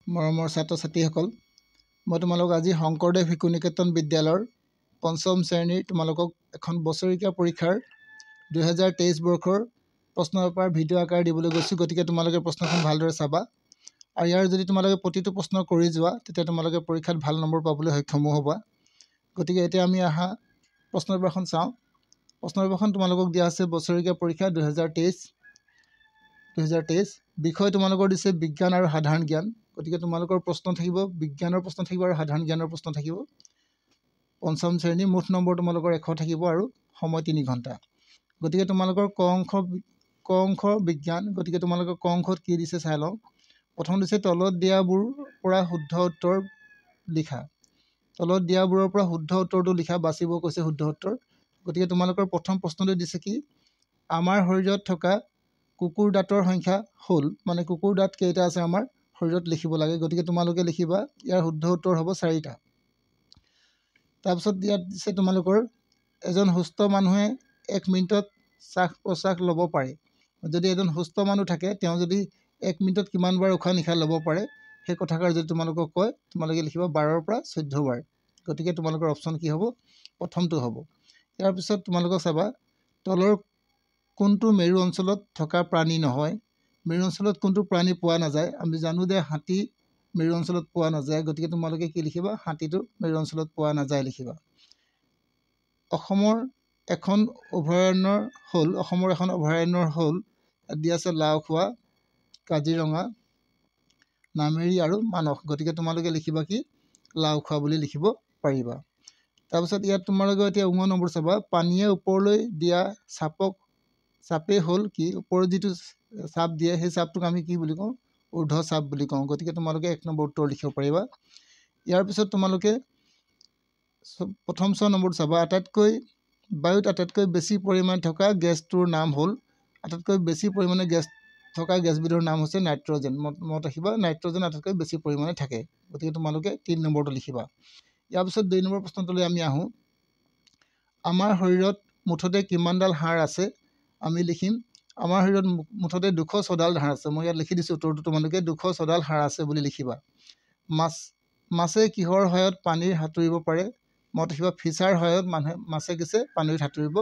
মৰমৰ ছাত্ৰ ছাত্ৰীসকল, মই তোমালোকক আজি শংকৰদেৱ শিশু নিকেতন বিদ্যালয়ৰ পঞ্চম শ্ৰেণীৰ তোমালোকক এখন বছৰেকীয়া পৰীক্ষাৰ 2023 বৰ্ষৰ প্ৰশ্ন পেপাৰ ভিডিঅ' আকাৰ দিবলৈ গৈছোঁ। গতিকে তোমালোকে প্ৰশ্নখন ভালদৰে চাবা আৰু ইয়াৰ যদি তোমালোকে প্ৰতিটো প্ৰশ্ন কৰি যোৱা তেতিয়া তোমালোকে পৰীক্ষাত ভাল নম্বৰ পাবলৈ সক্ষম হ'বা। গতিকে এতিয়া আমি আহা প্ৰশ্ন পেপাৰখন চাওঁ। প্ৰশ্ন পেপাৰখন তোমালোকক দিয়া আছে বছৰেকীয়া পৰীক্ষা 2023 বিষয় তোমালোকৰ দিছে বিজ্ঞান আৰু সাধাৰণ জ্ঞান। গতিকে তোমালোকৰ প্ৰশ্ন থাকিব, বিজ্ঞানৰ প্ৰশ্ন থাকিব আৰু সাধাৰণ জ্ঞানৰ প্ৰশ্ন থাকিব। পঞ্চম শ্ৰেণী মুঠ নম্বৰ তোমালোকৰ 100 থাকিব আৰু সময় 3 ঘণ্টা। গতিকে তোমালোকৰ ক অংশ বিজ্ঞান। গতিকে তোমালোকৰ ক অংশত কি দিছে চাই লওঁ। প্ৰথম দিছে তলত দিয়াবোৰৰ পৰা শুদ্ধ উত্তৰ লিখা। তলত দিয়াবোৰৰ পৰা শুদ্ধ উত্তৰটো লিখা, বাচিব কৈছে শুদ্ধ উত্তৰ। গতিকে তোমালোকৰ প্ৰথম প্ৰশ্নটো দিছে কি, আমাৰ শৰীৰত থকা কুকুৰ দাঁতৰ সংখ্যা হ'ল, মানে কুকুৰ দাঁত কেইটা আছে আমাৰ শৰীৰত লিখিব লাগে। গতিকে তোমালোকে লিখিবা, ইয়াৰ শুদ্ধ উত্তৰ হ'ব 4টা। তাৰপিছত ইয়াত দিছে তোমালোকৰ এজন সুস্থ মানুহে 1 মিনিটত শ্বাস প্ৰশ্বাস ল'ব পাৰে। যদি এজন সুস্থ মানুহ থাকে তেওঁ যদি 1 মিনিটত কিমান বাৰ উশাহ নিশাহ ল'ব পাৰে সেই কথাষাৰ যদি তোমালোকক কয় তোমালোকে লিখিবা 12ৰ পৰা 14 বাৰ। গতিকে তোমালোকৰ অপশ্যন কি হ'ব, প্ৰথমটো হ'ব। ইয়াৰ পিছত তোমালোকক চাবা, তলৰ কোনটো মেৰু অঞ্চলত থকা প্ৰাণী নহয়। মেৰু অঞ্চলত কোনটো প্ৰাণী পোৱা নাযায়। আমি জানো যে হাতী মেৰু অঞ্চলত পোৱা নাযায়। গতিকে তোমালোকে কি লিখিবা, হাতীটো মেৰু অঞ্চলত পোৱা নাযায় লিখিবা। অসমৰ এখন অভয়াৰণ্যৰ হ'ল ইয়াত দিয়া আছে লাওখোৱা, কাজিৰঙা, নামেৰি আৰু মানস। গতিকে তোমালোকে লিখিবা কি, লাওখোৱা বুলি লিখিব পাৰিবা। তাৰপিছত ইয়াত তোমালোকে এতিয়া 9 নম্বৰ চাবা, পানীয়ে ওপৰলৈ দিয়া চাপেই হ'ল কি, ওপৰত যিটো চাপ দিয়ে সেই চাপটোক আমি কি বুলি কওঁ, ঊৰ্ধ্ব চাপ বুলি কওঁ। গতিকে তোমালোকে 1 নম্বৰ উত্তৰ লিখিব পাৰিবা। ইয়াৰ পিছত তোমালোকে প্ৰথম 6 নম্বৰটো চাবা, বায়ুত আটাইতকৈ বেছি পৰিমাণে থকা গেছটোৰ নাম হ'ল, আটাইতকৈ বেছি পৰিমাণে গেছ থকা গেছবিধৰ নাম হৈছে নাইট্ৰজেন। মনত ৰাখিবা, নাইট্ৰজেন আটাইতকৈ বেছি পৰিমাণে থাকে। গতিকে তোমালোকে 3 নম্বৰটো লিখিবা। ইয়াৰ পিছত 2 নম্বৰ প্ৰশ্নটোলৈ আমি আহোঁ। আমাৰ শৰীৰত মুঠতে কিমানডাল হাড় আছে? আমি লিখিম আমাৰ শৰীৰত মুঠতে 206ডাল হাড় আছে। মই ইয়াত লিখি দিছোঁ উত্তৰটো, তোমালোকে 206ডাল হাড় আছে বুলি লিখিবা। মাছে কিহৰ সহায়ত পানীৰ সাঁতুৰিব পাৰে? মনত ৰাখিবা, ফিচাৰ সহায়ত মাছে পানীত সাঁতুৰিব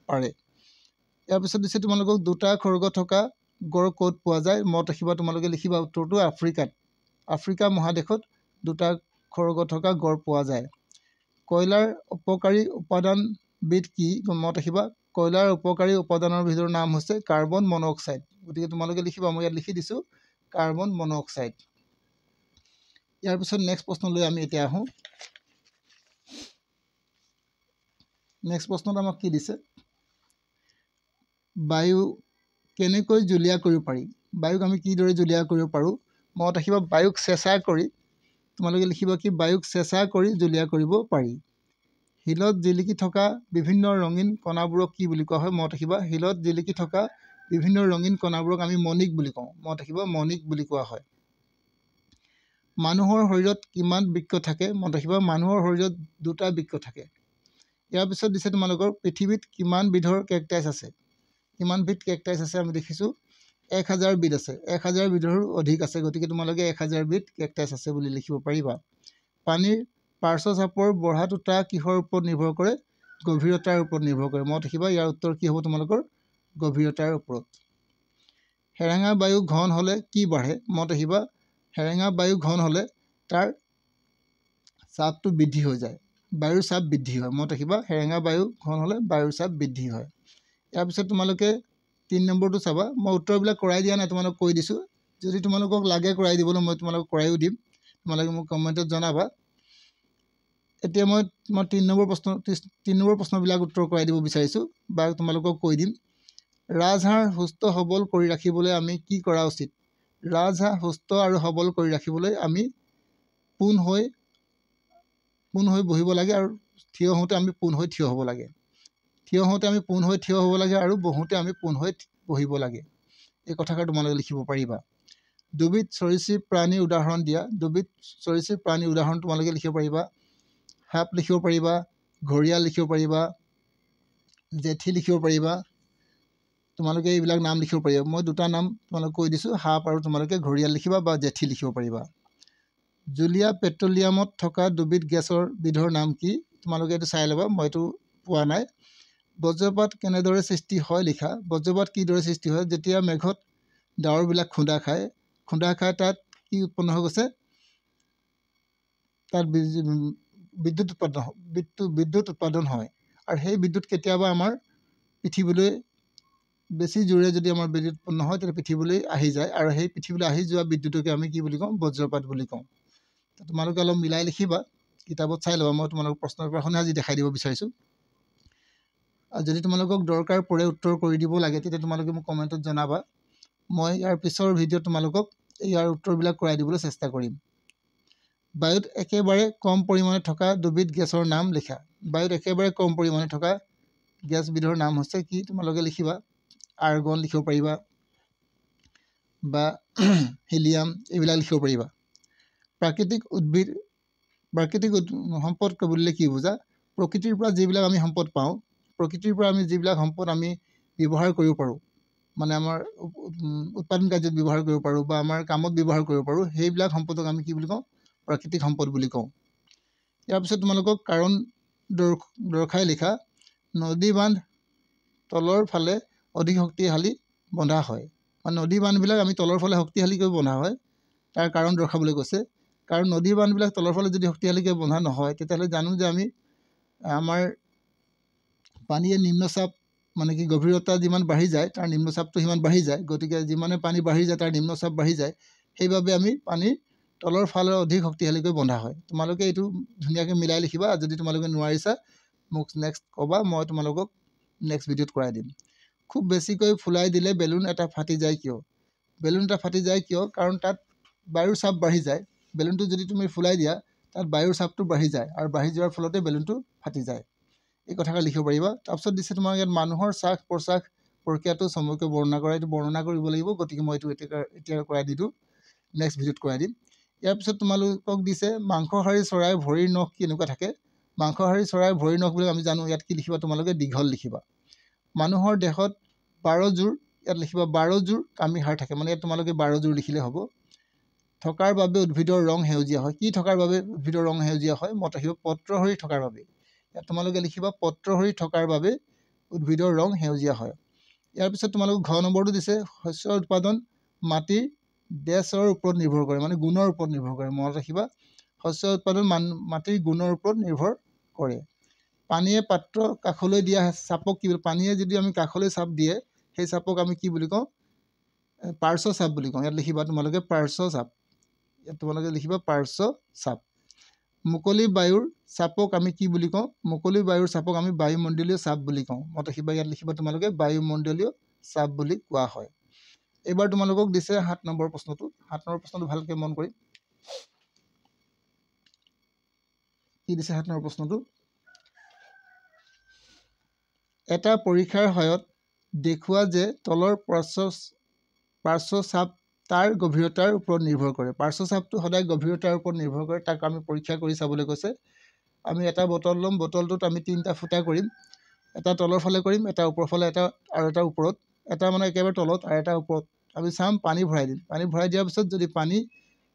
পাৰে। ইয়াৰ পিছত দিছে তোমালোকক 2টা খৰ্গ থকা গড় ক'ত পোৱা যায়? মনত ৰাখিবা, তোমালোকে লিখিবা উত্তৰটো আফ্ৰিকাত। আফ্ৰিকা মহাদেশত 2টা খৰ্গ থকা গড় পোৱা যায়। কয়লাৰ উপকাৰী উপাদানবিধ কি? মনত ৰাখিবা, কয়লাৰ উপকাৰী উপাদানৰ বিধৰ নাম হৈছে কাৰ্বন মন'অক্সাইড। গতিকে তোমালোকে লিখিবা, মই ইয়াত লিখি দিছোঁ কাৰ্বন মন'অক্সাইড। ইয়াৰ পিছত নেক্সট প্ৰশ্নলৈ আমি এতিয়া আহোঁ। নেক্সট প্ৰশ্নত আমাক কি দিছে, বায়ু কেনেকৈ জুলীয়া কৰিব পাৰি? বায়ুক আমি কিদৰে জুলীয়া কৰিব পাৰোঁ? মনত ৰাখিবা, বায়ুক চেঁচা কৰি, তোমালোকে লিখিবা কি, বায়ুক চেঁচা কৰি জুলীয়া কৰিব পাৰি। শিলত জিলিকি থকা বিভিন্ন ৰঙীন কণাবোৰক কি বুলি কোৱা হয়? মনত ৰাখিবা, শিলত জিলিকি থকা বিভিন্ন ৰঙীন কণাবোৰক আমি মণিক বুলি কওঁ। মনত ৰাখিবা, মণিক বুলি কোৱা হয়। মানুহৰ শৰীৰত কিমান বৃক্ক থাকে? মনত ৰাখিবা, মানুহৰ শৰীৰত 2টা বৃক্ক থাকে। ইয়াৰ পিছত দিছে তোমালোকৰ পৃথিৱীত কিমান বিধৰ কেকটাছ আছে? কিমান বিধ কেকটাছ আছে আমি দেখিছোঁ 1000 বিধ আছে। 1000 বিধৰো অধিক আছে। গতিকে তোমালোকে 1000 বিধ কেকটাছ আছে বুলি লিখিব পাৰিবা। পানীৰ পাৰ্শ্বচাপৰ বঢ়া-টুটা কিহৰ ওপৰত নিৰ্ভৰ কৰে? গভীৰতাৰ ওপৰত নিৰ্ভৰ কৰে। মনত ৰাখিবা, ইয়াৰ উত্তৰ কি হ'ব তোমালোকৰ, গভীৰতাৰ ওপৰত। সেৰেঙা বায়ু ঘন হ'লে কি বাঢ়ে? মনত ৰাখিবা, সেৰেঙা বায়ু ঘন হ'লে তাৰ চাপটো বৃদ্ধি হৈ যায়, বায়ুৰ চাপ বৃদ্ধি হয়। মনত ৰাখিবা, সেৰেঙা বায়ু ঘন হ'লে বায়ুৰ চাপ বৃদ্ধি হয়। ইয়াৰ পিছত তোমালোকে 3 নম্বৰটো চাবা। মই উত্তৰবিলাক কৰাই দিয়া নাই, তোমালোকক কৈ দিছোঁ। যদি তোমালোকক লাগে কৰাই দিবলৈ মই তোমালোকক কৰাইও দিম, তোমালোকে মোক কমেণ্টত জনাবা। এতিয়া মই 3 নম্বৰ প্ৰশ্নবিলাক উত্তৰ কৰাই দিব বিচাৰিছোঁ বা তোমালোকক কৈ দিম। ৰাজহাঁহ সুস্থ সবল কৰি ৰাখিবলৈ আমি কি কৰা উচিত? ৰাজহাঁহ সুস্থ আৰু সবল কৰি ৰাখিবলৈ আমি পোন হৈ বহিব লাগে আৰু থিয় হওঁতে আমি পোন হৈ থিয় হ'ব লাগে। থিয় হওঁতে আমি পোন হৈ থিয় হ'ব লাগে আৰু বহোঁতে আমি পোন হৈ বহিব লাগে। এই কথাষাৰ তোমালোকে লিখিব পাৰিবা। দুবিধ সৰীসৃপ প্ৰাণীৰ উদাহৰণ দিয়া। দুবিধ সৰীসৃপ প্ৰাণীৰ উদাহৰণ তোমালোকে লিখিব পাৰিবা। সাপ লিখিব পাৰিবা, ঘঁৰিয়াল লিখিব পাৰিবা, জেঠী লিখিব পাৰিবা। তোমালোকে এইবিলাক নাম লিখিব পাৰিবা। মই 2টা নাম তোমালোকে কৈ দিছোঁ, সাপ আৰু তোমালোকে ঘঁৰিয়াল লিখিবা বা জেঠী লিখিব পাৰিবা। জুলীয়া পেট্ৰলিয়ামত থকা দুবিধ গেছৰ বিধৰ নাম কি? তোমালোকে এইটো চাই ল'বা, মই এইটো পোৱা নাই। বজ্ৰপাত কেনেদৰে সৃষ্টি হয় লিখা। বজ্ৰপাত কিদৰে সৃষ্টি হয়? যেতিয়া মেঘত ডাৱৰবিলাক খুন্দা খায় তাত কি উৎপন্ন হৈ গৈছে? তাত বিদ্যুৎ উৎপাদন হয়। আৰু সেই বিদ্যুৎ কেতিয়াবা আমাৰ পৃথিৱীলৈ বেছি জোৰে যদি আমাৰ বিদ্যুৎ উৎপন্ন হয় তেতিয়া পৃথিৱীলৈ আহি যায়, আৰু সেই পৃথিৱীলৈ আহি যোৱা বিদ্যুৎকে আমি কি বুলি কওঁ? বজ্ৰপাত বুলি কওঁ। তোমালোকে অলপ মিলাই লিখিবা, কিতাপত চাই ল'বা। মই তোমালোকক প্ৰশ্নৰ পেপাৰখনে আজি দেখাই দিব বিচাৰিছোঁ। আৰু যদি তোমালোকক দৰকাৰ পৰে উত্তৰ কৰি দিব লাগে তেতিয়া তোমালোকে মোক কমেণ্টত জনাবা। মই ইয়াৰ পিছৰ ভিডিঅ'ত তোমালোকক ইয়াৰ উত্তৰবিলাক কৰাই দিবলৈ চেষ্টা কৰিম। বায়ুত একেবাৰে কম পৰিমাণে থকা দুবিধ গেছৰ নাম লিখা। বায়ুত একেবাৰে কম পৰিমাণে থকা গেছবিধৰ নাম হৈছে কি? তোমালোকে লিখিবা। আৰ্গন লিখিব পাৰিবা বা হিলিয়াম, এইবিলাক লিখিব পাৰিবা। প্ৰাকৃতিক সম্পদ বুলিলে কি বুজা? প্ৰকৃতিৰ পৰা যিবিলাক আমি সম্পদ পাওঁ, প্ৰকৃতিৰ পৰা আমি যিবিলাক সম্পদ আমি ব্যৱহাৰ কৰিব পাৰোঁ, মানে আমাৰ উৎপাদন কাৰ্যত ব্যৱহাৰ কৰিব পাৰোঁ বা আমাৰ কামত ব্যৱহাৰ কৰিব পাৰোঁ, সেইবিলাক সম্পদক আমি কি বুলি কওঁ? প্ৰাকৃতিক সম্পদ বুলি কওঁ। ইয়াৰ পিছত তোমালোকক কাৰণ দৰ্শাই লিখা। নদী বান্ধ তলৰ ফালে অধিক শক্তিশালী বন্ধা হয়। মানে নদী বান্ধবিলাক আমি তলৰ ফালে শক্তিশালীকৈ বন্ধা হয়, তাৰ কাৰণ দৰ্শাবলৈ কৈছে। কাৰণ নদী বান্ধবিলাক তলৰ ফালে যদি শক্তিশালীকৈ বন্ধা নহয় তেতিয়াহ'লে জানো যে আমি আমাৰ পানীয়ে নিম্নচাপ, মানে কি গভীৰতা যিমান বাঢ়ি যায় তাৰ নিম্নচাপটো সিমান বাঢ়ি যায়। গতিকে যিমানে পানী বাঢ়ি যায় তাৰ নিম্নচাপ বাঢ়ি যায়, সেইবাবে আমি পানীৰ তলৰ ফালে অধিক শক্তিশালীকৈ বন্ধা হয়। তোমালোকে এইটো ধুনীয়াকৈ মিলাই লিখিবা। যদি তোমালোকে নোৱাৰিছা মোক নেক্সট ক'বা, মই তোমালোকক নেক্সট ভিডিঅ'ত কৰাই দিম। খুব বেছিকৈ ফুলাই দিলে বেলুন এটা ফাটি যায় কিয়? বেলুন এটা ফাটি যায় কিয়? কাৰণ তাত বায়ুৰ চাপ বাঢ়ি যায়। বেলুনটো যদি তুমি ফুলাই দিয়া তাত বায়ুৰ চাপটো বাঢ়ি যায়, আৰু বাঢ়ি যোৱাৰ ফলতে বেলুনটো ফাটি যায়। এই কথাষাৰ লিখিব পাৰিবা। তাৰপিছত দিছে তোমাৰ ইয়াত মানুহৰ শ্বাস প্ৰশ্বাস প্ৰক্ৰিয়াটো চমুকৈ বৰ্ণনা কৰা। এইটো বৰ্ণনা কৰিব লাগিব, গতিকে মই এইটো এতিয়া কৰাই দিলোঁ, নেক্সট ভিডিঅ'ত কৰাই দিম। ইয়াৰ পিছত তোমালোকক দিছে মাংসহাৰী চৰাইৰ ভৰিৰ নখ কেনেকুৱা থাকে। মাংসহাৰী চৰাইৰ ভৰিৰ নখ বুলি আমি জানো। ইয়াত কি লিখিবা? তোমালোকে দীঘল লিখিবা। মানুহৰ দেহত 12 যোৰ, ইয়াত লিখিবা 12 যোৰ কামি হাড় থাকে। মানে ইয়াত তোমালোকে 12 যোৰ লিখিলে হ'ব। থকাৰ বাবে উদ্ভিদৰ ৰং সেউজীয়া হয়। কি থকাৰ বাবে উদ্ভিদৰ ৰং সেউজীয়া হয়? মত ৰাখিব পত্ৰসৰী থকাৰ বাবে। ইয়াত তোমালোকে লিখিবা পত্ৰসৰী থকাৰ বাবে উদ্ভিদৰ ৰং সেউজীয়া হয়। ইয়াৰ পিছত তোমালোকক ঘ নম্বৰটো দিছে শস্যৰ উৎপাদন মাটিৰ ডেছৰ ওপৰত নিৰ্ভৰ কৰে, মানে গুণৰ ওপৰত নিৰ্ভৰ কৰে। মনত ৰাখিবা শস্যৰ উৎপাদন মাটিৰ গুণৰ ওপৰত নিৰ্ভৰ কৰে। পানীয়ে পাত্ৰ কাষলৈ দিয়া চাপক কি বুলি? পানীয়ে যদি আমি কাষলৈ চাপ দিয়ে সেই চাপক আমি কি বুলি কওঁ? পাৰ্শ্ব চাপ বুলি কওঁ। ইয়াত লিখিবা তোমালোকে পাৰ্শ্ব চাপ। ইয়াত তোমালোকে লিখিবা পাৰ্শ্ব চাপ। মুকলি বায়ুৰ চাপক আমি কি বুলি কওঁ? মুকলি বায়ুৰ চাপক আমি বায়ুমণ্ডলীয় চাপ বুলি কওঁ। মনত ৰাখিবা, ইয়াত লিখিবা তোমালোকে বায়ুমণ্ডলীয় চাপ বুলি কোৱা হয়। এইবাৰ তোমালোকক দিছে 7 নম্বৰ প্ৰশ্নটো। 7 নম্বৰ প্ৰশ্নটো ভালকৈ মন কৰি কি দিছে 7 নম্বৰ প্ৰশ্নটো? এটা পৰীক্ষাৰ সহায়ত দেখুওৱা যে তলৰ পাৰ্শ্ব চাপ তাৰ গভীৰতাৰ ওপৰত নিৰ্ভৰ কৰে। পাৰ্শ্ব চাপটো সদায় গভীৰতাৰ ওপৰত নিৰ্ভৰ কৰে। তাক আমি পৰীক্ষা কৰি চাবলৈ কৈছে। আমি এটা বটল ল'ম, বটলটোত আমি 3টা ফুটা কৰিম। এটা তলৰ ফালে কৰিম, এটা ওপৰৰ ফালে, আৰু এটা ওপৰত, এটা মানে একেবাৰে তলত আৰু এটা ওপৰত। আমি চাম, পানী ভৰাই দিম। পানী ভৰাই দিয়াৰ পিছত যদি পানী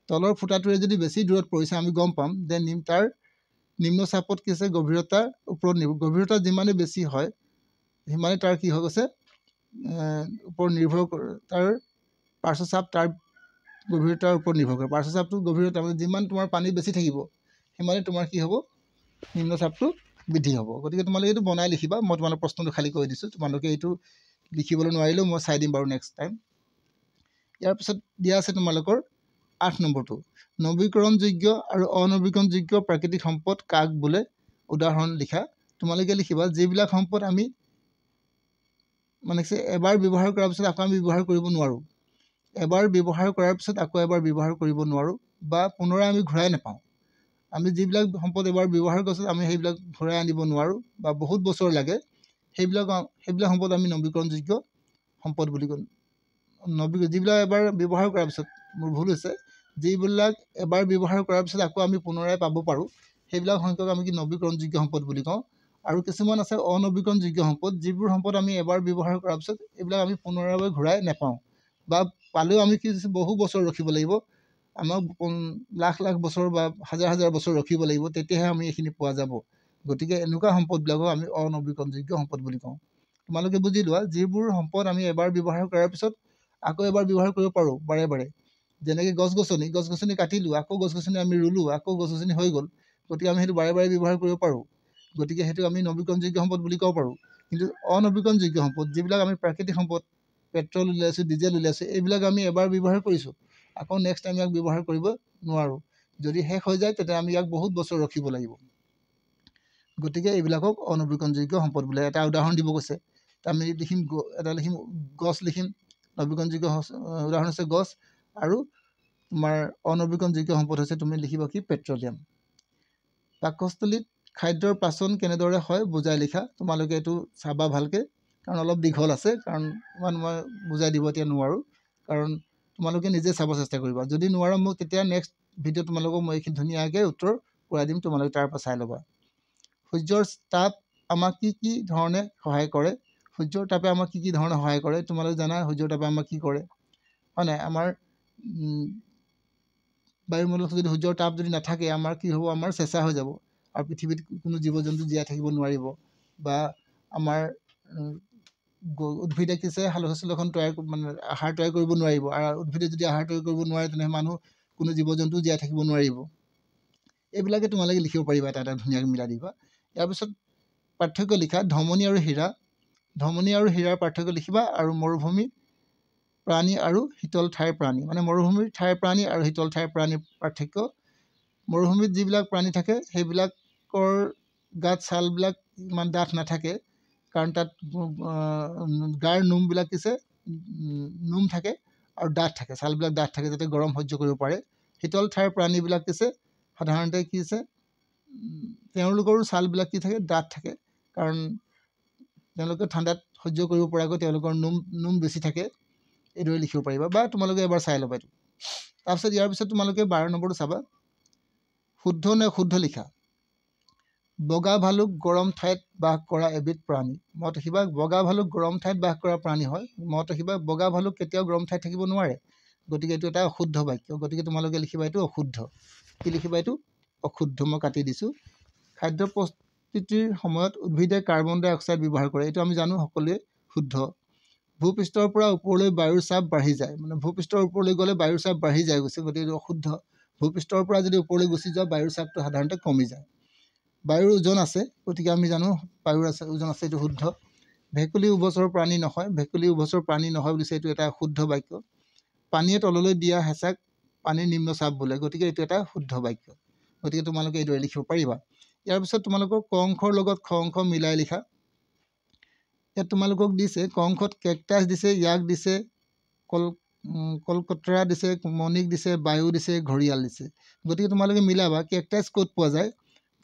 তলৰ ফুটাটোৰে যদি বেছি দূৰত পৰিছে আমি গম পাম যে তাৰ নিম্নচাপত কি আছে? গভীৰতাৰ ওপৰত গভীৰতা যিমানে বেছি হয় সিমানে তাৰ কি হৈ গৈছে? ওপৰত নিৰ্ভৰ কৰে। তাৰ পাৰ্শ্ব চাপ তাৰ গভীৰতাৰ ওপৰত নিৰ্ভৰ কৰে। পাৰ্শ্ব চাপটো গভীৰতা, মানে যিমান তোমাৰ পানী বেছি থাকিব সিমানে তোমাৰ কি হ'ব? নিম্নচাপটো বৃদ্ধি হ'ব। গতিকে তোমালোকে এইটো বনাই লিখিবা। মই তোমালোকৰ প্ৰশ্নটো খালী কৰি দিছোঁ। তোমালোকে এইটো লিখিবলৈ নোৱাৰিলেও মই চাই দিম বাৰু নেক্সট টাইম। ইয়াৰ পিছত দিয়া আছে তোমালোকৰ 8 নম্বৰটো। নৱীকৰণযোগ্য আৰু অনৱীকৰণযোগ্য প্ৰাকৃতিক সম্পদ কাক বোলে? উদাহৰণ লিখা। তোমালোকে লিখিবা যিবিলাক সম্পদ আমি মানে এবাৰ ব্যৱহাৰ কৰাৰ পিছত আকৌ আমি ব্যৱহাৰ কৰিব নোৱাৰোঁ। এবাৰ ব্যৱহাৰ কৰাৰ পিছত আকৌ এবাৰ ব্যৱহাৰ কৰিব নোৱাৰোঁ বা পুনৰাই আমি ঘূৰাই নাপাওঁ। আমি যিবিলাক সম্পদ এবাৰ ব্যৱহাৰ কৰিছোঁ আমি সেইবিলাক ঘূৰাই আনিব নোৱাৰোঁ বা বহুত বছৰ লাগে, সেইবিলাক সম্পদ আমি নৱীকৰণযোগ্য সম্পদ বুলি কওঁ। যিবিলাক এবাৰ ব্যৱহাৰ কৰাৰ পিছত, মোৰ ভুল হৈছে, যিবিলাক এবাৰ ব্যৱহাৰ কৰাৰ পিছত আকৌ আমি পুনৰাই পাব পাৰোঁ সেইবিলাক সংখ্যক আমি কি? নৱীকৰণযোগ্য সম্পদ বুলি কওঁ। আৰু কিছুমান আছে অনৱীকৰণযোগ্য সম্পদ, যিবোৰ সম্পদ আমি এবাৰ ব্যৱহাৰ কৰাৰ পিছত এইবিলাক আমি পুনৰায় ঘূৰাই নাপাওঁ বা পালেও আমি কি বহু বছৰ ৰখিব লাগিব আমাক লাখ লাখ বছৰ বা হাজাৰ হাজাৰ বছৰ ৰখিব লাগিব, তেতিয়াহে আমি এইখিনি পোৱা যাব। গতিকে এনেকুৱা সম্পদবিলাকক আমি অনবীকৰণযোগ্য সম্পদ বুলি কওঁ। তোমালোকে বুজি লোৱা, যিবোৰ সম্পদ আমি এবাৰ ব্যৱহাৰ কৰাৰ পিছত আকৌ এবাৰ ব্যৱহাৰ কৰিব পাৰোঁ বাৰে বাৰে, যেনেকৈ গছ গছনি কাটিলোঁ, আকৌ গছ গছনি আমি ৰুলোঁ, আকৌ গছ গছনি হৈ গ'ল, গতিকে আমি সেইটো বাৰে বাৰে ব্যৱহাৰ কৰিব পাৰোঁ। গতিকে সেইটো আমি নবীকৰণযোগ্য সম্পদ বুলি ক'ব পাৰোঁ। কিন্তু অনবীকৰণযোগ্য সম্পদ, যিবিলাক আমি প্ৰাকৃতিক সম্পদ, পেট্ৰল উলিয়াইছোঁ, ডিজেল উলিয়াইছোঁ, এইবিলাক আমি এবাৰ ব্যৱহাৰ কৰিছোঁ, আকৌ নেক্সট আমি ইয়াক ব্যৱহাৰ কৰিব নোৱাৰোঁ। যদি শেষ হৈ যায় তেতিয়া আমি ইয়াক বহুত বছৰ ৰখিব লাগিব। গতিকে এইবিলাকক অনবীকৰণযোগ্য সম্পদ বোলে। এটা উদাহৰণ দিব কৈছে, আমি লিখিম গছ লিখিম, নবীকৰণযোগ্য উদাহৰণ হৈছে গছ, আৰু তোমাৰ অনবীকৰণযোগ্য সম্পদ হৈছে তুমি লিখিবা কি পেট্ৰলিয়াম। পাকস্থলীত খাদ্যৰ পাচন কেনেদৰে হয় বুজাই লিখা। তোমালোকে এইটো চাবা ভালকৈ, কাৰণ অলপ দীঘল আছে, কাৰণ ইমান মই বুজাই দিব এতিয়া নোৱাৰোঁ, কাৰণ তোমালোকে নিজে চাব চেষ্টা কৰিবা। যদি নোৱাৰা মোক তেতিয়া নেক্সট ভিডিঅ' তোমালোকক মই এইখিনি ধুনীয়াকৈ উত্তৰ কৰাই দিম, তোমালোকে তাৰ পৰা চাই ল'বা। সূৰ্যৰ তাপ আমাক কি কি ধৰণে সহায় কৰে? সূৰ্যৰ তাপে আমাক কি কি ধৰণে সহায় কৰে? তোমালোকে জানা সূৰ্যৰ তাপে আমাক কি কৰে, হয় নাই? আমাৰ বায়ুমণ্ডলত যদি সূৰ্যৰ তাপ যদি নাথাকে, আমাৰ কি হ'ব? আমাৰ চেঁচা হৈ যাব, আৰু পৃথিৱীত কোনো জীৱ জন্তু জীয়াই থাকিব নোৱাৰিব। বা আমাৰ উদ্ভিদে কি আছে, সালোকসংশ্লেষণ আহাৰ তৈয়াৰ কৰিব নোৱাৰিব, আৰু উদ্ভিদে যদি আহাৰ তৈয়াৰ কৰিব নোৱাৰে, তেনেহ'লে মানুহ কোনো জীৱ জন্তু জীয়াই থাকিব নোৱাৰিব। এইবিলাকে তোমালোকে লিখিব পাৰিবা, এটা এটা ধুনীয়াকৈ মিলাই দিবা। ইয়াৰ পিছত পাৰ্থক্য লিখা, ধমনী আৰু হীৰা। ধমনী আৰু হীৰাৰ পাৰ্থক্য লিখিবা, আৰু মৰুভূমি প্ৰাণী আৰু শীতল ঠাইৰ প্ৰাণী, মানে মৰুভূমিৰ ঠাইৰ প্ৰাণী আৰু শীতল ঠাইৰ প্ৰাণীৰ পাৰ্থক্য। মৰুভূমিত যিবিলাক প্ৰাণী থাকে সেইবিলাকৰ গাত ছালবিলাক ইমান ডাঠ নাথাকে, কাৰণ তাত গাৰ নোমবিলাক কিছে নোম থাকে আৰু ডাঠ থাকে, ছালবিলাক ডাঠ থাকে, যাতে গৰম সহ্য কৰিব পাৰে। শীতল ঠাইৰ প্ৰাণীবিলাক কিছে সাধাৰণতে কি আছে, তেওঁলোকৰো ছালবিলাক কি থাকে, ডাঠ থাকে, কাৰণ তেওঁলোকে ঠাণ্ডাত সহ্য কৰিব পৰাকৈ তেওঁলোকৰ নোম বেছি থাকে। এইদৰে লিখিব পাৰিবা, বা তোমালোকে এবাৰ চাই ল'বা এইটো। তাৰপিছত ইয়াৰ পিছত তোমালোকে 12 নম্বৰটো চাবা, শুদ্ধ নে অশুদ্ধ লিখা। বগা ভালুক গৰম ঠাইত বাস কৰা এবিধ প্ৰাণী। মনত ৰাখিবা, বগা ভালুক গৰম ঠাইত বাস কৰা প্ৰাণী হয়। মনত ৰাখিবা, বগা ভালুক কেতিয়াও গৰম ঠাইত থাকিব নোৱাৰে, গতিকে এইটো এটা অশুদ্ধ বাক্য। গতিকে তোমালোকে লিখিবা এইটো অশুদ্ধ। কি লিখিবা এইটো? অশুদ্ধ। মই কাটি দিছোঁ। খাদ্য প্ৰস্তুতিৰ সময়ত উদ্ভিদে কাৰ্বন ডাই অক্সাইড ব্যৱহাৰ কৰে, এইটো আমি জানো সকলোৱে, শুদ্ধ। ভূপৃষ্ঠৰ পৰা ওপৰলৈ বায়ুৰ চাপ বাঢ়ি যায়, মানে ভূপৃষ্ঠৰ ওপৰলৈ গ'লে বায়ুৰ চাপ বাঢ়ি যায় গৈছে, গতিকে এইটো অশুদ্ধ। ভূপৃষ্ঠৰ পৰা যদি ওপৰলৈ গুচি যোৱা, বায়ুৰ চাপটো সাধাৰণতে কমি যায়। বায়ুৰ ওজন আছে, গতিকে আমি জানো বায়ুৰ ওজন আছে, এইটো শুদ্ধ। ভেকুলী উভচৰ প্ৰাণী নহয়, ভেকুলী উভচৰ প্ৰাণী নহয় বুলিছে, এইটো এটা শুদ্ধ বাক্য। পানীয়ে তললৈ দিয়া হেঁচাক পানীৰ নিম্নচাপ বোলে, গতিকে এইটো এটা শুদ্ধ বাক্য। গতিকে তোমালোকে এইদৰে লিখিব পাৰিবা। ইয়াৰ পিছত তোমালোকৰ ক অংশৰ লগত খ অংশ মিলাই লিখা। ইয়াত তোমালোকক দিছে, ক অংশত কেকটাছ দিছে, ইয়াক দিছে, কলকতৰা দিছে, মণিক দিছে, বায়ু দিছে, ঘৰিয়াল দিছে। গতিকে তোমালোকে মিলাবা, কেকটাছ ক'ত পোৱা যায়?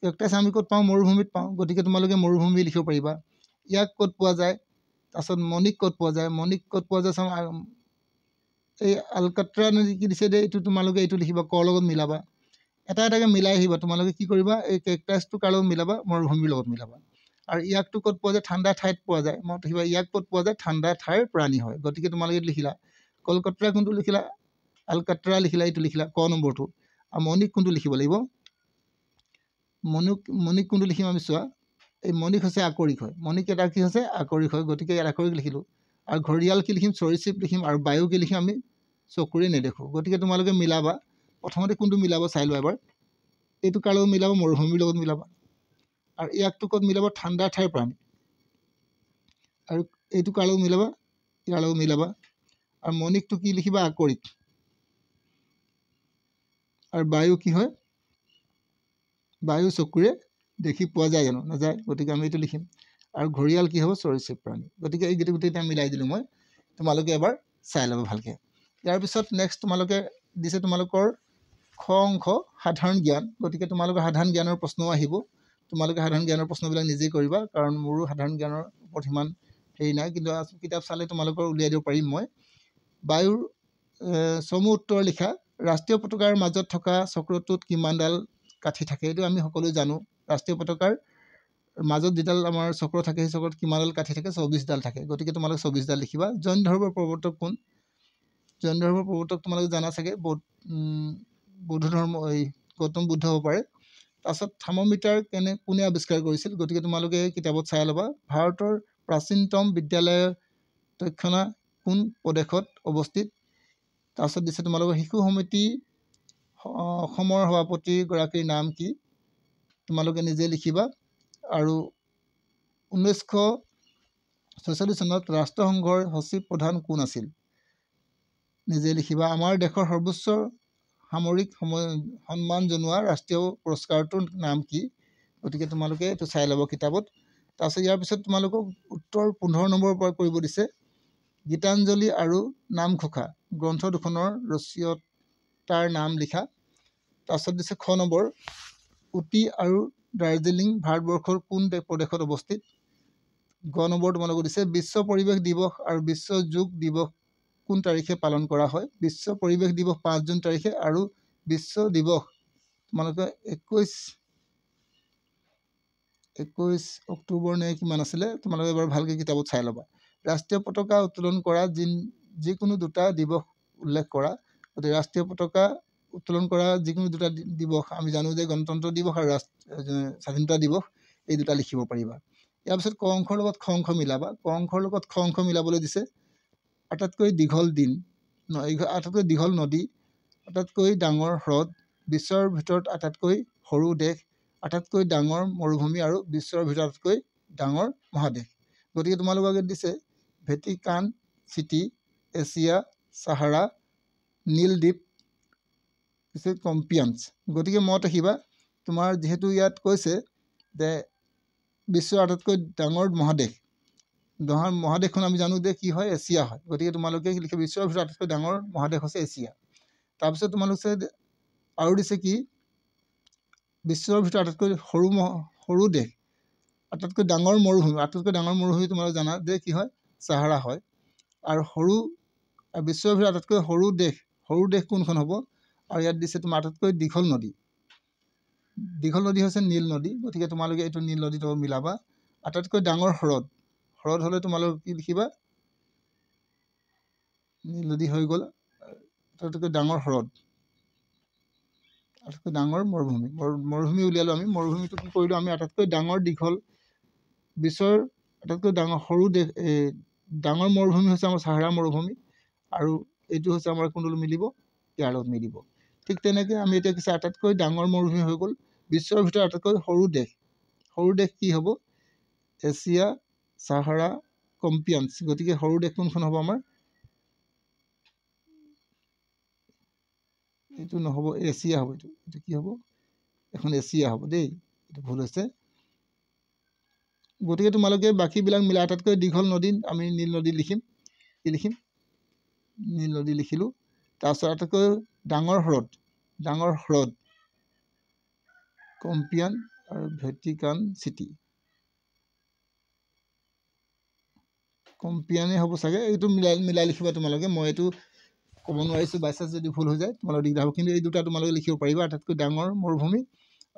কেকটাছ আমি ক'ত পাওঁ? মৰুভূমিত পাওঁ, গতিকে তোমালোকে মৰুভূমি লিখিব পাৰিবা। ইয়াক ক'ত পোৱা যায়? তাৰপিছত মণিক ক'ত পোৱা যায়? মণিক ক'ত পোৱা যায় চাওঁ, এই আলকাট্ৰা কি দিছে দে, এইটো তোমালোকে এইটো লিখিবা, কৰ লগত মিলাবা। এটা এটাকৈ মিলাই আহিবা। তোমালোকে কি কৰিবা, এই কেকটাছটো কাৰ লগত মিলাবা? মৰুভূমিৰ লগত মিলাবা। আৰু ইয়াকটো ক'ত পোৱা যায়? ঠাণ্ডা ঠাইত পোৱা যায়। মই দেখিবা, ইয়াক ক'ত পোৱা যায়? ঠাণ্ডা ঠাইৰ প্ৰাণী হয়, গতিকে তোমালোকে লিখিলা। কলকাট্ৰা কোনটো লিখিলা? আলকাট্ৰা লিখিলা, এইটো লিখিলা ক নম্বৰটো। আৰু মণিক কোনটো লিখিব লাগিব? মণিক কোনটো লিখিম আমি চোৱা, এই মণিক হৈছে আকৰিক হয়। মণিক এটা কি হৈছে? আকৰিক হয়, গতিকে ইয়াত আকৰিক লিখিলোঁ। আৰু ঘৰিয়াল কি লিখিম? সৰীসৃপ লিখিম। আৰু বায়ু কি লিখিম? আমি চকুৰে নেদেখোঁ, গতিকে তোমালোকে মিলাবা। প্ৰথমতে কোনটো মিলাব চাই লোৱা এবাৰ। এইটো কাৰ লগত মিলাব? মৰুভূমিৰ লগত মিলাবা। আৰু ইয়াকটো ক'ত মিলাব? ঠাণ্ডা ঠাইৰ প্ৰাণী। আৰু এইটো কাৰ লগত মিলাবা? ইয়াৰ লগত মিলাবা। আৰু মণিকটো কি লিখিবা? আকৰিক। আৰু বায়ু কি হয়? বায়ু চকুৰে দেখি পোৱা যায় জানো? নাযায়, গতিকে আমি এইটো লিখিম। আৰু ঘৰিয়াল কি হ'ব? সৰীসৃপ প্ৰাণী। গতিকে এই গোটেইকেইটা মিলাই দিলোঁ মই, তোমালোকে এবাৰ চাই ল'ব ভালকৈ। ইয়াৰ পিছত নেক্সট তোমালোকে দিছে তোমালোকৰ খ অংশ সাধাৰণ জ্ঞান। গতিকে তোমালোকৰ সাধাৰণ জ্ঞানৰ প্ৰশ্নও আহিব। তোমালোকে সাধাৰণ জ্ঞানৰ প্ৰশ্নবিলাক নিজেই কৰিবা, কাৰণ মোৰো সাধাৰণ জ্ঞানৰ ওপৰত সিমান হেৰি নাই, কিন্তু কিতাপ চালে তোমালোকৰ উলিয়াই দিব পাৰিম মই। বায়ুৰ চমু উত্তৰ লিখা। ৰাষ্ট্ৰীয় পতাকাৰ মাজত থকা চক্ৰটোত কিমানডাল কাঠি থাকে? এইটো আমি সকলোৱে জানো। ৰাষ্ট্ৰীয় পতাকাৰ মাজত যিডাল আমাৰ চক্ৰ থাকে, সেই চক্ৰত কিমানডাল কাঠি থাকে? 24ডাল থাকে, গতিকে তোমালোকে 24ডাল লিখিবা। জৈন ধৰ্মৰ প্ৰৱৰ্তক কোন? জৈন ধৰ্মৰ প্ৰৱৰ্তক তোমালোকে জানা চাগে বৌদ্ধ ধৰ্ম এই গৌতম বুদ্ধ হ'ব পাৰে। তাৰপিছত থাৰ্মোমিটাৰ কোনে আৱিষ্কাৰ কৰিছিল, গতিকে তোমালোকে কিতাপত চাই ল'বা। ভাৰতৰ প্ৰাচীনতম বিদ্যালয় তক্ষণা কোন প্ৰদেশত অৱস্থিত। তাৰপিছত দিছে তোমালোকৰ শিশু সমিতি অসমৰ সভাপতিগৰাকীৰ নাম কি, তোমালোকে নিজে লিখিবা। আৰু 1946 চনত ৰাষ্ট্ৰসংঘৰ সচিব প্ৰধান কোন আছিল, নিজে লিখিবা। আমাৰ দেশৰ সৰ্বোচ্চ সামৰিক সন্মান জনোৱা ৰাষ্ট্ৰীয় পুৰস্কাৰটোৰ নাম কি, গতিকে তোমালোকে এইটো চাই ল'ব কিতাপত। তাৰপিছত ইয়াৰ পিছত তোমালোকক উত্তৰ 15 নম্বৰৰ পৰা কৰিব দিছে। গীতাঞ্জলি আৰু নামঘোষা গ্ৰন্থ দুখনৰ ৰচয়িতাৰ নাম লিখা। তাৰপিছত দিছে খ নম্বৰ, উটি আৰু দাৰ্জিলিং ভাৰতবৰ্ষৰ কোন প্ৰদেশত অৱস্থিত। গ নম্বৰ তোমালোকক দিছে বিশ্ব পৰিৱেশ দিৱস আৰু বিশ্ব যোগ দিৱস কোন তাৰিখে পালন কৰা হয়। বিশ্ব পৰিৱেশ দিৱস 5 জুন তাৰিখে আৰু বিশ্ব দিৱস তোমালোকে 21 অক্টোবৰ নে কিমান আছিলে, তোমালোকে এবাৰ ভালকৈ কিতাপত চাই ল'বা। ৰাষ্ট্ৰীয় পতাকা উত্তোলন কৰা যিকোনো দুটা দিৱস উল্লেখ কৰা। গতিকে ৰাষ্ট্ৰীয় পতাকা উত্তোলন কৰা যিকোনো দুটা দিৱস আমি জানো যে গণতন্ত্ৰ দিৱস আৰু স্বাধীনতা দিৱস, এই দুটা লিখিব পাৰিবা। ইয়াৰ পিছত ক অংশৰ লগত খ অংশ মিলাবা। ক অংশৰ লগত খ অংশ মিলাবলৈ দিছে। আটাইতকৈ দীঘল দিন, আটাইতকৈ দীঘল নদী, আটাইতকৈ ডাঙৰ হ্ৰদ, বিশ্বৰ ভিতৰত আটাইতকৈ সৰু দেশ, আটাইতকৈ ডাঙৰ মৰুভূমি আৰু বিশ্বৰ ভিতৰত আটাইতকৈ ডাঙৰ মহাদেশ। গতিকে তোমালোকক দিছে ভেটিকান চিটি, এছিয়া, চাহাৰা, নীলদ্বীপ, কম্পিয়াঞ্চ। গতিকে মনত ৰাখিবা, তোমাৰ যিহেতু ইয়াত কৈছে যে বিশ্বৰ আটাইতকৈ ডাঙৰ মহাদেশখন আমি জানো যে কি হয়, এছিয়া হয়। গতিকে তোমালোকে লিখিবা বিশ্বৰ ভিতৰত আটাইতকৈ ডাঙৰ মহাদেশ হৈছে এছিয়া। তাৰপিছত তোমালোকে আৰু দিছে কি, বিশ্বৰ ভিতৰত আটাইতকৈ সৰু দেশ, আটাইতকৈ ডাঙৰ মৰুভূমি তোমালোকে জানা যে কি হয়, চাহাৰা হয়। আৰু বিশ্বৰ ভিতৰত আটাইতকৈ সৰু দেশ কোনখন হ'ব। আৰু ইয়াত দিছে তোমাৰ আটাইতকৈ দীঘল নদী হৈছে নীল নদী। গতিকে তোমালোকে এইটো নীল নদীটো মিলাবা। আটাইতকৈ ডাঙৰ হ্ৰদ হ'লে তোমালোকে কি লিখিবা, নীল নদী হৈ গ'ল। আটাইতকৈ ডাঙৰ হ্ৰদ, আটাইতকৈ ডাঙৰ মৰুভূমি উলিয়ালোঁ আমি। মৰুভূমিটো কি কৰিলোঁ আমি, আটাইতকৈ বিশ্বৰ আটাইতকৈ ডাঙৰ মৰুভূমি হৈছে আমাৰ চাহাৰা মৰুভূমি, আৰু এইটো হৈছে আমাৰ কোনটো মিলিব, ইয়াৰ লগত মিলিব। ঠিক তেনেকৈ আমি এতিয়া কিছু আটাইতকৈ ডাঙৰ মৰুভূমি হৈ গ'ল। বিশ্বৰ ভিতৰত আটাইতকৈ সৰু দেশ কি হ'ব, এছিয়া, চাহাৰা, কম্পিয়াঞ্চ। গতিকে সৰু দেশ কোনখন হ'ব আমাৰ, এইটো নহ'ব, এছিয়া হ'ব। এইটো কি হ'ব, এখন এছিয়া হ'ব দেই, এইটো ভুল হৈছে। গতিকে তোমালোকে বাকীবিলাক মিলাই আটাইতকৈ দীঘল নদী আমি নীল নদী লিখিম। কি লিখিম, নীল নদী লিখিলোঁ। তাৰপিছত আটাইতকৈ ডাঙৰ হ্ৰদ কম্পিয়ান আৰু ভেটিকান চিটি, কম্পিয়ানেই হ'ব চাগে। এইটো মিলাই লিখিবা তোমালোকে। মই এইটো ক'ব নোৱাৰিছোঁ, বাই চান্স যদি ভুল হৈ যায় তোমালোকৰ দিগদাৰ হ'ব। কিন্তু এই দুটা তোমালোকে লিখিব পাৰিবা, আটাইতকৈ ডাঙৰ মৰুভূমি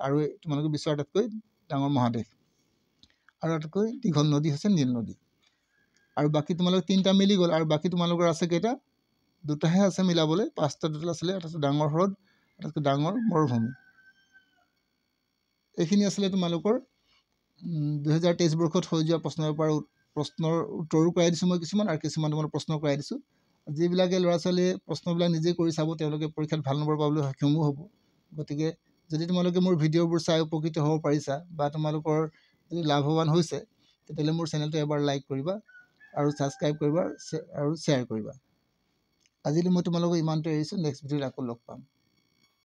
আৰু তোমালোকে বিশ্বৰ আটাইতকৈ ডাঙৰ মহাদেশ, আৰু আটাইতকৈ দীঘল নদী হৈছে নীল নদী। আৰু বাকী তোমালোকে 3টা মিলি গ'ল। আৰু বাকী তোমালোকৰ আছে কেইটা, 2টাহে আছে মিলাবলৈ। 5টা টোটেল আছিলে, আটাইতকৈ ডাঙৰ হ্ৰদ, আটাইতকৈ ডাঙৰ মৰুভূমি। এইখিনি আছিলে তোমালোকৰ 2023 বৰ্ষত হৈ যোৱা প্ৰশ্নৰ উত্তৰো কৰাই দিছোঁ মই কিছুমান, আৰু কিছুমান তোমালোক প্ৰশ্ন কৰাই দিছোঁ। যিবিলাকে ল'ৰা ছোৱালীয়ে প্ৰশ্নবিলাক নিজে কৰি চাব, তেওঁলোকে পৰীক্ষাত ভাল নম্বৰ পাবলৈ সক্ষমো হ'ব। গতিকে যদি তোমালোকে মোৰ ভিডিঅ'বোৰ চাই উপকৃত হ'ব পাৰিছা, বা তোমালোকৰ যদি লাভৱান হৈছে, তেতিয়াহ'লে মোৰ চেনেলটো এবাৰ লাইক কৰিবা আৰু ছাবস্ক্ৰাইব কৰিবা আৰু শ্বেয়াৰ কৰিবা। আজিলৈ মই তোমালোকক ইমানতে এৰিছোঁ। নেক্সট ভিডিঅ'ত আকৌ লগ পাম।